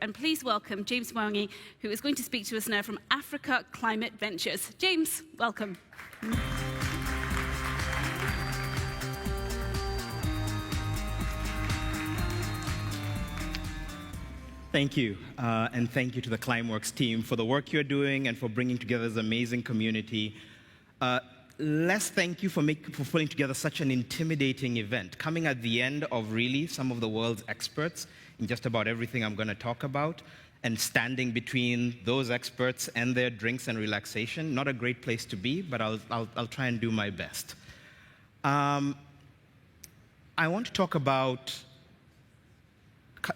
And please welcome James Mwangi, who is going to speak to us now from Africa Climate Ventures. James, welcome. Thank you, and thank you to the Climeworks team for the work you're doing and for bringing together this amazing community. Less thank you for putting together such an intimidating event, coming at the end of really some of the world's experts in just about everything I'm going to talk about, and standing between those experts and their drinks and relaxation. Not a great place to be, but I'll try and do my best. I want to talk about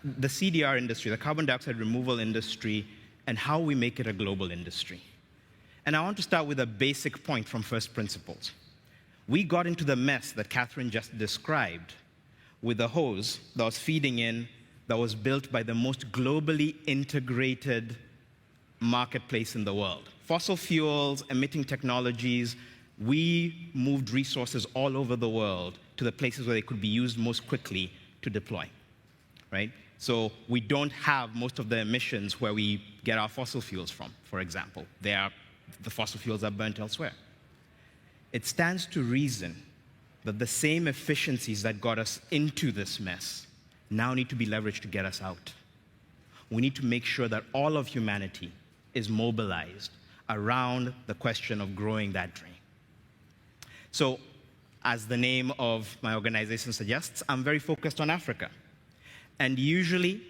the CDR industry, the carbon dioxide removal industry, and how we make it a global industry. And I want to start with a basic point from first principles. We got into the mess that Catherine just described with a hose that was feeding in, that was built by the most globally integrated marketplace in the world. Fossil fuels, emitting technologies, we moved resources all over the world to the places where they could be used most quickly to deploy, right? So we don't have most of the emissions where we get our fossil fuels from, for example. The fossil fuels are burnt elsewhere. It stands to reason that the same efficiencies that got us into this mess now need to be leveraged to get us out. We need to make sure that all of humanity is mobilized around the question of growing that drain. So, as the name of my organization suggests, I'm very focused on Africa. And usually,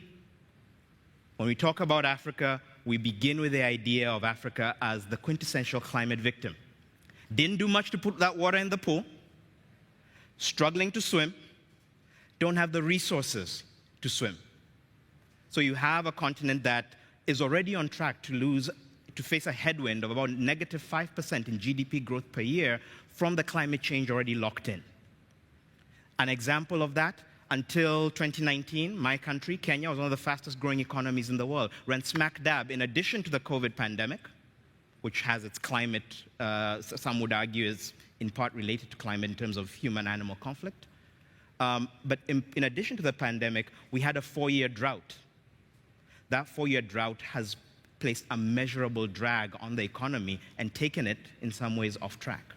when we talk about Africa, we begin with the idea of Africa as the quintessential climate victim. Didn't do much to put that water in the pool, struggling to swim, don't have the resources to swim. So you have a continent that is already on track to face a headwind of about negative 5% in GDP growth per year from the climate change already locked in. An example of that, until 2019, my country, Kenya, was one of the fastest growing economies in the world, ran smack dab, in addition to the COVID pandemic, which has its climate, some would argue is in part related to climate in terms of human-animal conflict. But in addition to the pandemic, we had a 4-year drought. That 4-year drought has placed a measurable drag on the economy and taken it, in some ways, off track.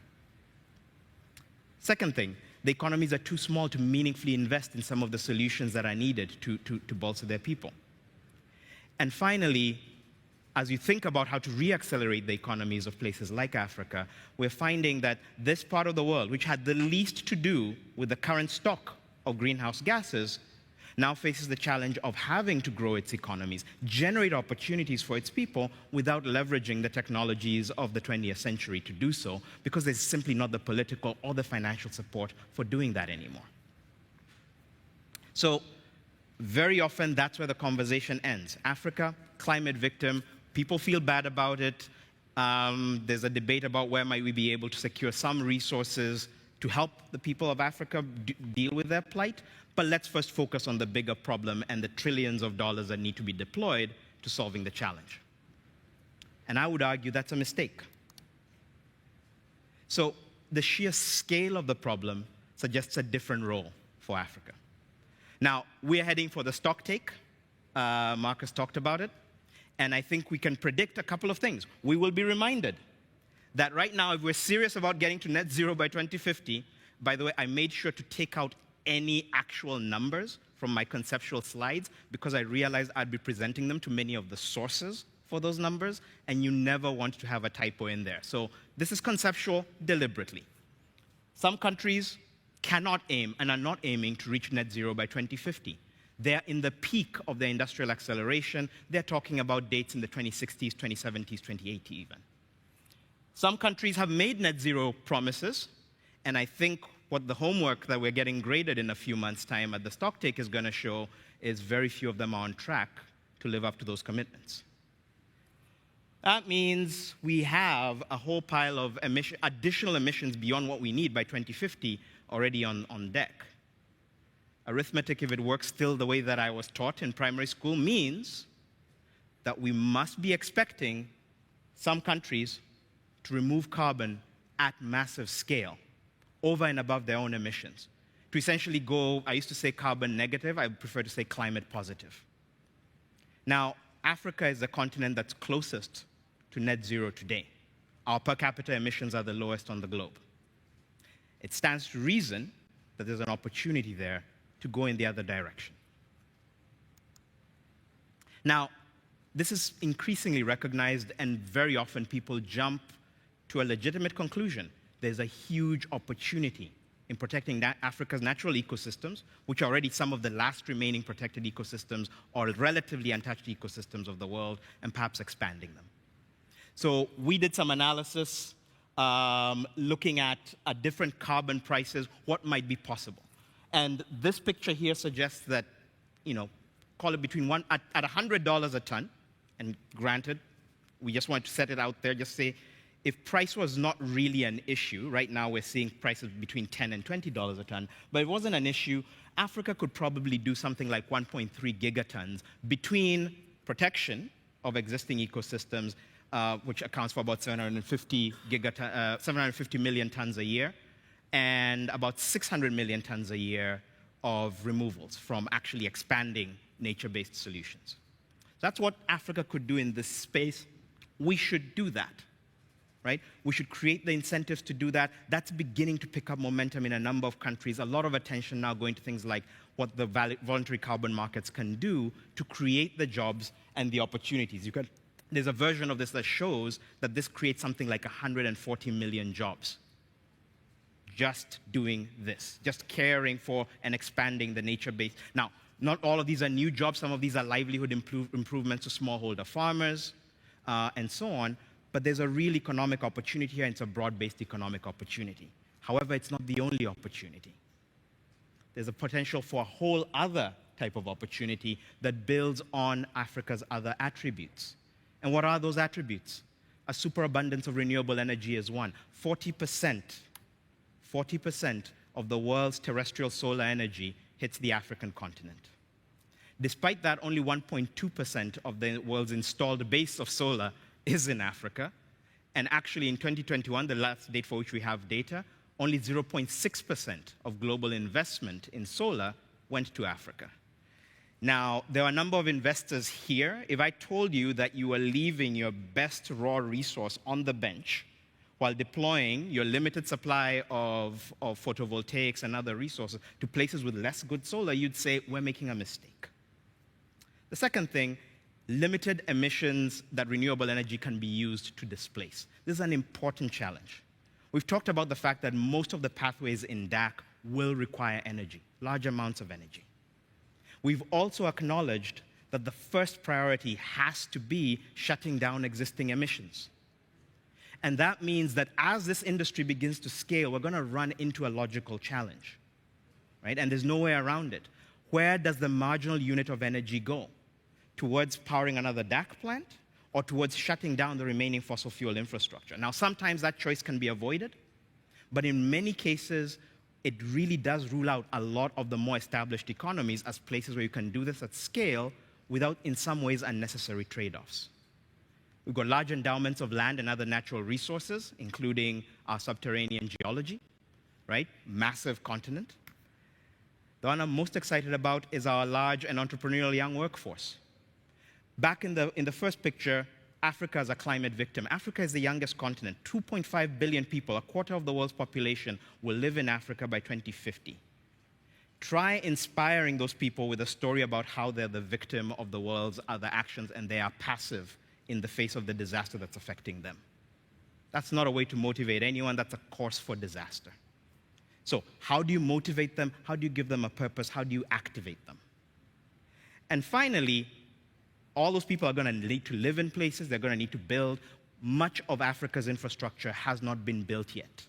Second thing, the economies are too small to meaningfully invest in some of the solutions that are needed to bolster their people. And finally, as you think about how to re-accelerate the economies of places like Africa, we're finding that this part of the world, which had the least to do with the current stock of greenhouse gases, now faces the challenge of having to grow its economies, generate opportunities for its people without leveraging the technologies of the 20th century to do so, because there's simply not the political or the financial support for doing that anymore. So very often, that's where the conversation ends. Africa, climate victim, people feel bad about it. There's a debate about where might we be able to secure some resources to help the people of Africa deal with their plight. But let's first focus on the bigger problem and the trillions of dollars that need to be deployed to solving the challenge. And I would argue that's a mistake. So the sheer scale of the problem suggests a different role for Africa. Now, we're heading for the stock take. Marcus talked about it. And I think we can predict a couple of things. We will be reminded that right now, if we're serious about getting to net zero by 2050, by the way, I made sure to take out any actual numbers from my conceptual slides because I realized I'd be presenting them to many of the sources for those numbers, and you never want to have a typo in there. So this is conceptual deliberately. Some countries cannot aim and are not aiming to reach net zero by 2050. They're in the peak of their industrial acceleration. They're talking about dates in the 2060s, 2070s, 2080 even. Some countries have made net zero promises, and I think what the homework that we're getting graded in a few months' time at the stocktake is going to show is very few of them are on track to live up to those commitments. That means we have a whole pile of additional emissions beyond what we need by 2050 already on deck. Arithmetic, if it works still the way that I was taught in primary school, means that we must be expecting some countries to remove carbon at massive scale, over and above their own emissions. To essentially go, I used to say carbon negative, I prefer to say climate positive. Now, Africa is the continent that's closest to net zero today. Our per capita emissions are the lowest on the globe. It stands to reason that there's an opportunity there to go in the other direction. Now, this is increasingly recognized, and very often people jump to a legitimate conclusion. There's a huge opportunity in protecting Africa's natural ecosystems, which are already some of the last remaining protected ecosystems or relatively untouched ecosystems of the world, and perhaps expanding them. So we did some analysis looking at different carbon prices, what might be possible. And this picture here suggests that, call it between at $100 a ton, and granted, we just want to set it out there, just say, if price was not really an issue, right now we're seeing prices between $10 and $20 a ton, but if it wasn't an issue, Africa could probably do something like 1.3 gigatons between protection of existing ecosystems, which accounts for about 750 million tons a year, and about 600 million tons a year of removals from actually expanding nature-based solutions. That's what Africa could do in this space. We should do that, right? We should create the incentives to do that. That's beginning to pick up momentum in a number of countries. A lot of attention now going to things like what the voluntary carbon markets can do to create the jobs and the opportunities. There's a version of this that shows that this creates something like 140 million jobs. Just doing this, just caring for and expanding the nature-based. Now, not all of these are new jobs. Some of these are livelihood improvements to smallholder farmers and so on. But there's a real economic opportunity here, and it's a broad-based economic opportunity. However, it's not the only opportunity. There's a potential for a whole other type of opportunity that builds on Africa's other attributes. And what are those attributes? A superabundance of renewable energy is one. 40% of the world's terrestrial solar energy hits the African continent. Despite that, only 1.2% of the world's installed base of solar is in Africa. And actually, in 2021, the last date for which we have data, only 0.6% of global investment in solar went to Africa. Now, there are a number of investors here. If I told you that you were leaving your best raw resource on the bench while deploying your limited supply of photovoltaics and other resources to places with less good solar, you'd say, we're making a mistake. The second thing, limited emissions that renewable energy can be used to displace. This is an important challenge. We've talked about the fact that most of the pathways in DAC will require energy, large amounts of energy. We've also acknowledged that the first priority has to be shutting down existing emissions. And that means that as this industry begins to scale, we're going to run into a logical challenge, right? And there's no way around it. Where does the marginal unit of energy go? Towards powering another DAC plant or towards shutting down the remaining fossil fuel infrastructure? Now, sometimes that choice can be avoided, but in many cases, it really does rule out a lot of the more established economies as places where you can do this at scale without, in some ways, unnecessary trade-offs. We've got large endowments of land and other natural resources, including our subterranean geology, right? Massive continent. The one I'm most excited about is our large and entrepreneurial young workforce. Back in the first picture, Africa is a climate victim. Africa is the youngest continent. 2.5 billion people, a quarter of the world's population, will live in Africa by 2050. Try inspiring those people with a story about how they're the victim of the world's other actions and they are passive in the face of the disaster that's affecting them. That's not a way to motivate anyone. That's a course for disaster. So how do you motivate them? How do you give them a purpose? How do you activate them? And finally, all those people are going to need to live in places. They're going to need to build. Much of Africa's infrastructure has not been built yet.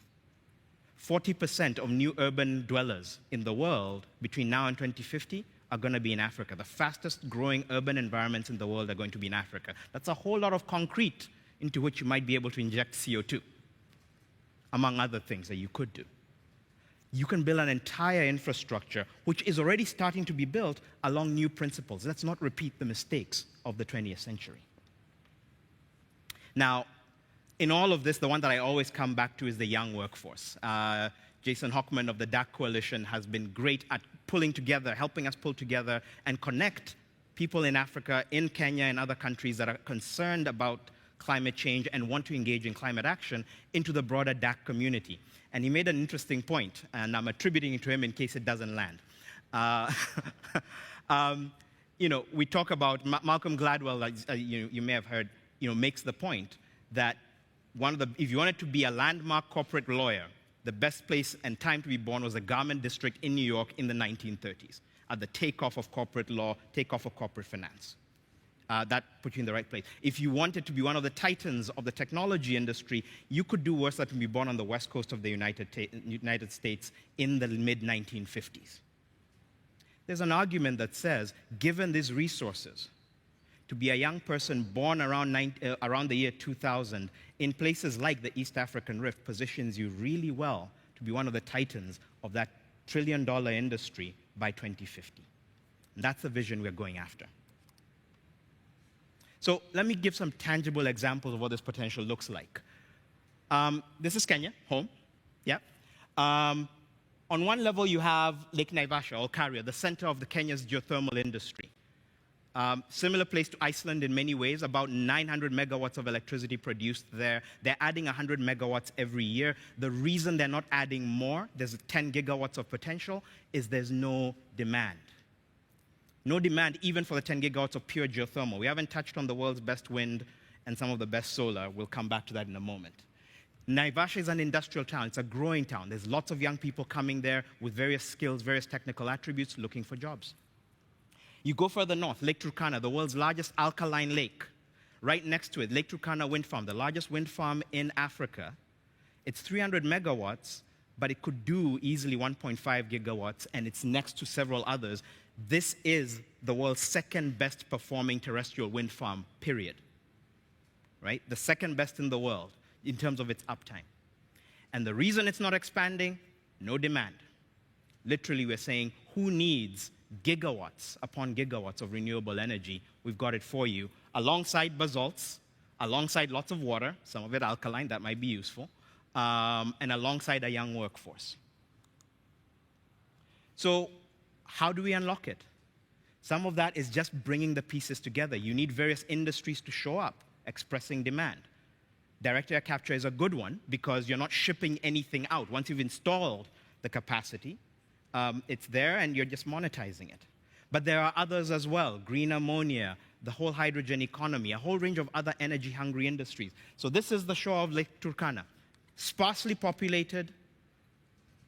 40% of new urban dwellers in the world between now and 2050 are going to be in Africa. The fastest growing urban environments in the world are going to be in Africa. That's a whole lot of concrete into which you might be able to inject CO2, among other things that you could do. You can build an entire infrastructure, which is already starting to be built along new principles. Let's not repeat the mistakes of the 20th century. Now, in all of this, the one that I always come back to is the young workforce. Jason Hockman of the DAC Coalition has been great at pulling together, helping us pull together and connect people in Africa, in Kenya, and other countries that are concerned about climate change and want to engage in climate action into the broader DAC community. And he made an interesting point, and I'm attributing it to him in case it doesn't land. We talk about Malcolm Gladwell, you may have heard, makes the point that if you wanted to be a landmark corporate lawyer, the best place and time to be born was the Garment District in New York in the 1930s, at the takeoff of corporate law, takeoff of corporate finance. That put you in the right place. If you wanted to be one of the titans of the technology industry, you could do worse than to be born on the west coast of the United States in the mid-1950s. There's an argument that says, given these resources, to be a young person born around the year 2000 in places like the East African Rift positions you really well to be one of the titans of that trillion-dollar industry by 2050. And that's the vision we're going after. So let me give some tangible examples of what this potential looks like. This is Kenya, home. Yeah. On one level, you have Lake Naivasha, or Karia, the center of Kenya's geothermal industry. Similar place to Iceland in many ways, about 900 megawatts of electricity produced there. They're adding 100 megawatts every year. The reason they're not adding more, there's 10 gigawatts of potential, is there's no demand. No demand even for the 10 gigawatts of pure geothermal. We haven't touched on the world's best wind and some of the best solar. We'll come back to that in a moment. Naivasha is an industrial town. It's a growing town. There's lots of young people coming there with various skills, various technical attributes, looking for jobs. You go further north, Lake Turkana, the world's largest alkaline lake. Right next to it, Lake Turkana Wind Farm, the largest wind farm in Africa. It's 300 megawatts, but it could do easily 1.5 gigawatts, and it's next to several others. This is the world's second best performing terrestrial wind farm, period. Right? The second best in the world in terms of its uptime. And the reason it's not expanding, no demand. Literally, we're saying, who needs gigawatts upon gigawatts of renewable energy? We've got it for you, alongside basalts, alongside lots of water, some of it alkaline, that might be useful, and alongside a young workforce. So how do we unlock it? Some of that is just bringing the pieces together. You need various industries to show up, expressing demand. Direct air capture is a good one because you're not shipping anything out. Once you've installed the capacity, it's there and you're just monetizing it. But there are others as well, green ammonia, the whole hydrogen economy, a whole range of other energy-hungry industries. So this is the shore of Lake Turkana. Sparsely populated,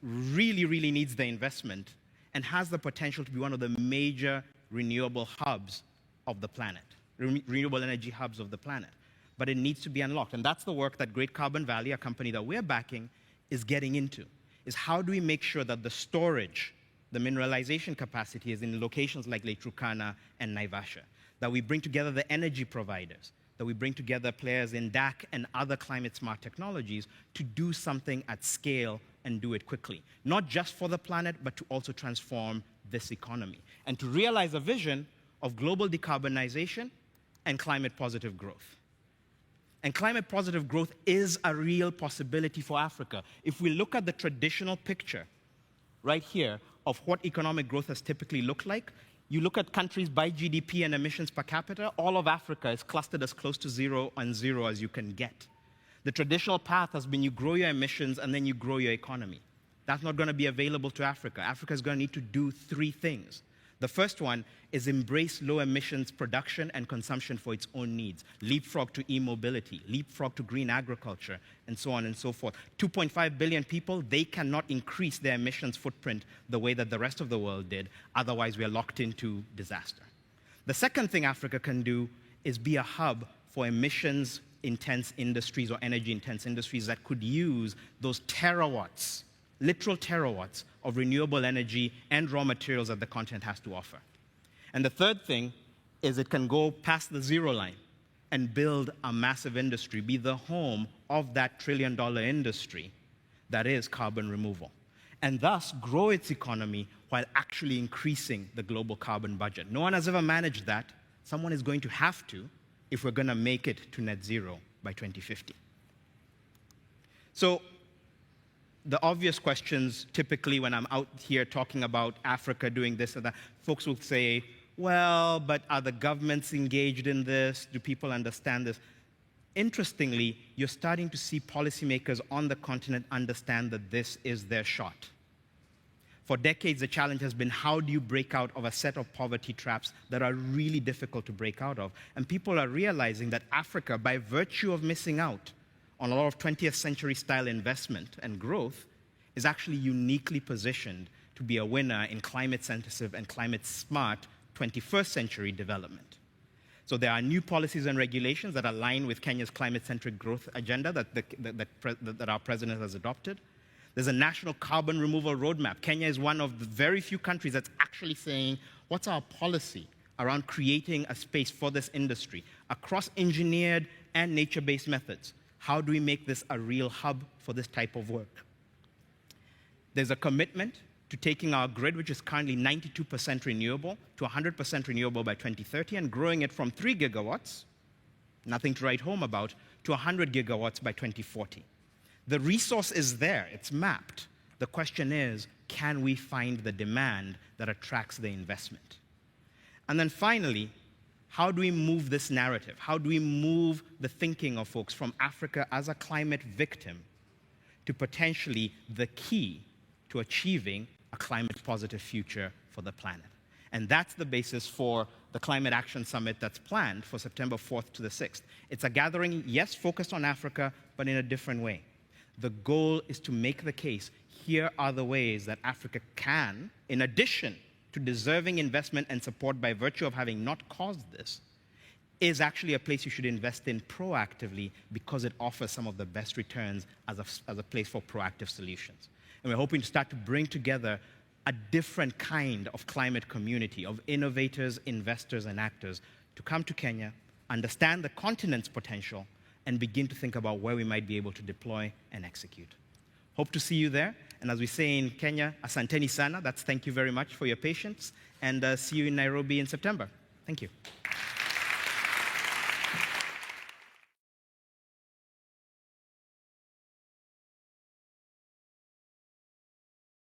really, really needs the investment, and has the potential to be one of the major renewable hubs of the planet, renewable energy hubs of the planet. But it needs to be unlocked. And that's the work that Great Carbon Valley, a company that we're backing, is getting into, is how do we make sure that the storage, the mineralization capacity is in locations like Lake Turkana and Naivasha, that we bring together the energy providers, that we bring together players in DAC and other climate-smart technologies to do something at scale and do it quickly. Not just for the planet, but to also transform this economy. And to realize a vision of global decarbonization and climate-positive growth. And climate-positive growth is a real possibility for Africa. If we look at the traditional picture right here of what economic growth has typically looked like, you look at countries by GDP and emissions per capita, all of Africa is clustered as close to zero and zero as you can get. The traditional path has been you grow your emissions and then you grow your economy. That's not going to be available to Africa. Africa is going to need to do three things. The first one is embrace low emissions production and consumption for its own needs. Leapfrog to e-mobility, leapfrog to green agriculture, and so on and so forth. 2.5 billion people, they cannot increase their emissions footprint the way that the rest of the world did. Otherwise, we are locked into disaster. The second thing Africa can do is be a hub for emissions-intense industries or energy-intense industries that could use those terawatts, literal terawatts of renewable energy and raw materials that the continent has to offer. And the third thing is it can go past the zero line and build a massive industry, be the home of that trillion-dollar industry that is carbon removal, and thus grow its economy while actually increasing the global carbon budget. No one has ever managed that. Someone is going to have to if we're going to make it to net zero by 2050. So the obvious questions, typically when I'm out here talking about Africa doing this or that, folks will say, well, but are the governments engaged in this? Do people understand this? Interestingly, you're starting to see policymakers on the continent understand that this is their shot. For decades, the challenge has been, how do you break out of a set of poverty traps that are really difficult to break out of? And people are realizing that Africa, by virtue of missing out on a lot of 20th century style investment and growth, is actually uniquely positioned to be a winner in climate sensitive and climate smart 21st century development. So there are new policies and regulations that align with Kenya's climate-centric growth agenda that our president has adopted. There's a national carbon removal roadmap. Kenya is one of the very few countries that's actually saying, what's our policy around creating a space for this industry across engineered and nature-based methods? How do we make this a real hub for this type of work? There's a commitment to taking our grid, which is currently 92% renewable, to 100% renewable by 2030, and growing it from 3 gigawatts, nothing to write home about, to 100 gigawatts by 2040. The resource is there, it's mapped. The question is, can we find the demand that attracts the investment? And then finally, how do we move this narrative? How do we move the thinking of folks from Africa as a climate victim to potentially the key to achieving a climate-positive future for the planet? And that's the basis for the Climate Action Summit that's planned for September 4th to the 6th. It's a gathering, yes, focused on Africa, but in a different way. The goal is to make the case, here are the ways that Africa can, in addition to deserving investment and support by virtue of having not caused this, is actually a place you should invest in proactively because it offers some of the best returns as a place for proactive solutions. And we're hoping to start to bring together a different kind of climate community of innovators, investors, and actors to come to Kenya, understand the continent's potential, and begin to think about where we might be able to deploy and execute. Hope to see you there. And as we say in Kenya, asanteni sana, that's thank you very much for your patience, and see you in Nairobi in September. Thank you.